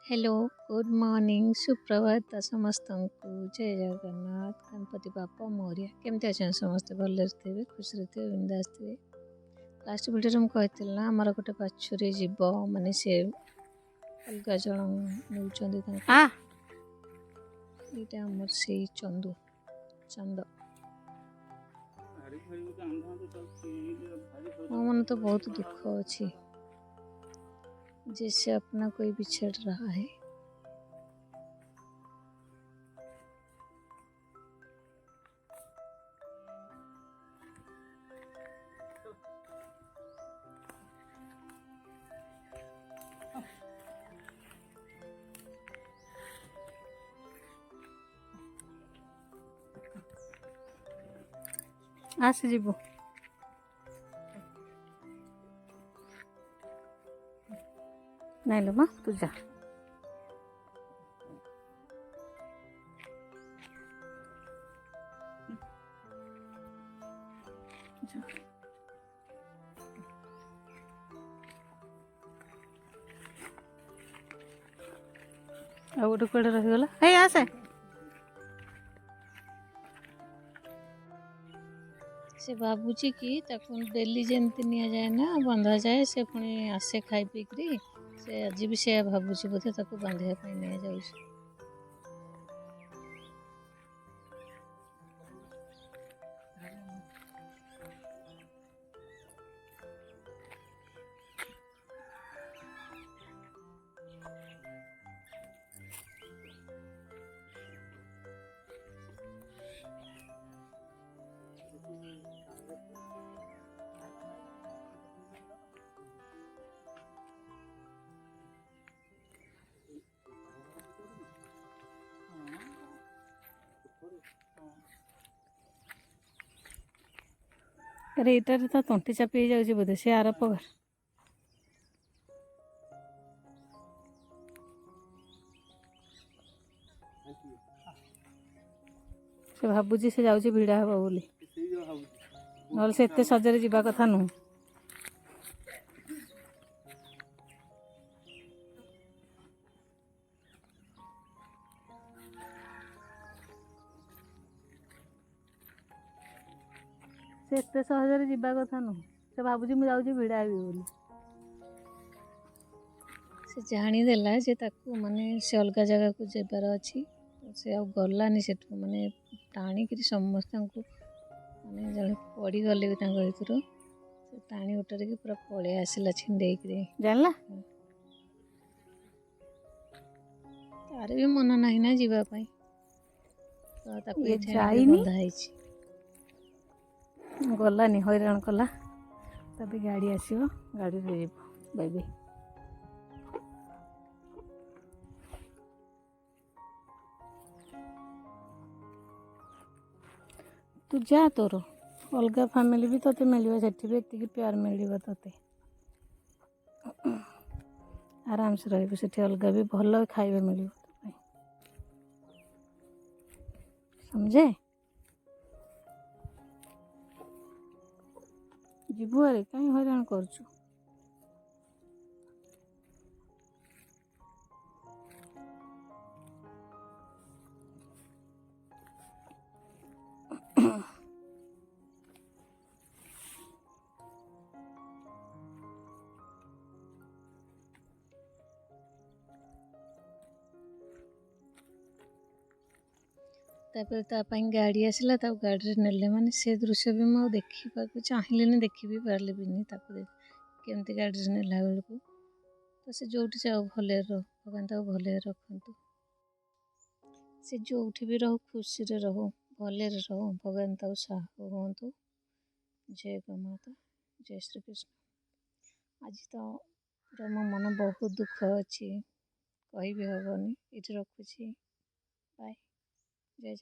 Hello good morning सुप्रभात समस्त को जय जगन्नाथ गणपति बापा मौर्य केमती अच्छा समस्ते भले थे खुश थे बिंदास थे। लास्ट वीडियो में कहती ना आमर गोटे बाछुरी जीव माने से अलग जन नौकरी यहाँ आमर से चंदू चंद मो मन तो बहुत दुख अच्छी जिससे अपना कोई बिछड़ रहा है। आस जीव नहीं लो माँ तू जा आ गोटे कड़े रहीगला हे आसे से भावुची कि डेली जमती नि जाए ना बंधा जाए से पुणी आसे खाई पीकरी से आज भी से भावुची बोधे बांधे नि जाऊँ। अरे इटारे तो तंटी चापी जाऊँ बोधे से आर पगार से भावुची से जाऊँ भिड़ा हे बोली ना से एत सजरे जावा कथा नुह से एत सहजरे जावा कथा नुह से भावुची मुझे जाऊँ भिड़ा हेबी बोली से जाणीदेला जे ताकू माने से अलग जगह को जबार अच्छी से आ गलानी से माने टाणिक समस्त माने जड़े पड़गले भी भर से टाणी उतर की पूरा पलि आसला छिंडे जानला तार भी मन ना ना जीवाई बंधा गलानी हैरान कला तभी गाड़ी आसो गाड़ी जीव बेबी तू जा तोर अलग फैमिली भी तोते मिल से भी एति प्यार मिल तोते आराम से रही से अलग भी भल खाଇବା मिल समझे जीवु अरे कहीं हैरान करछु गाड़ी आसला गाड़ी नेले माने से दृश्य भी मुझे देखा चाहिए देखी भी पारे भी केमती गाड़ी नेला बेलू तो से जो जाओ भले रहो भगवान भले रखु से जो भी रहो खुशी रे रहो भले रहो भगवान साहब हूँ। जय गौमाता जय श्री कृष्ण। आज तो पूरा मो मन बहुत दुख अच्छी कही भी हेनी ये रखुची बाय जय जगन्नाथ।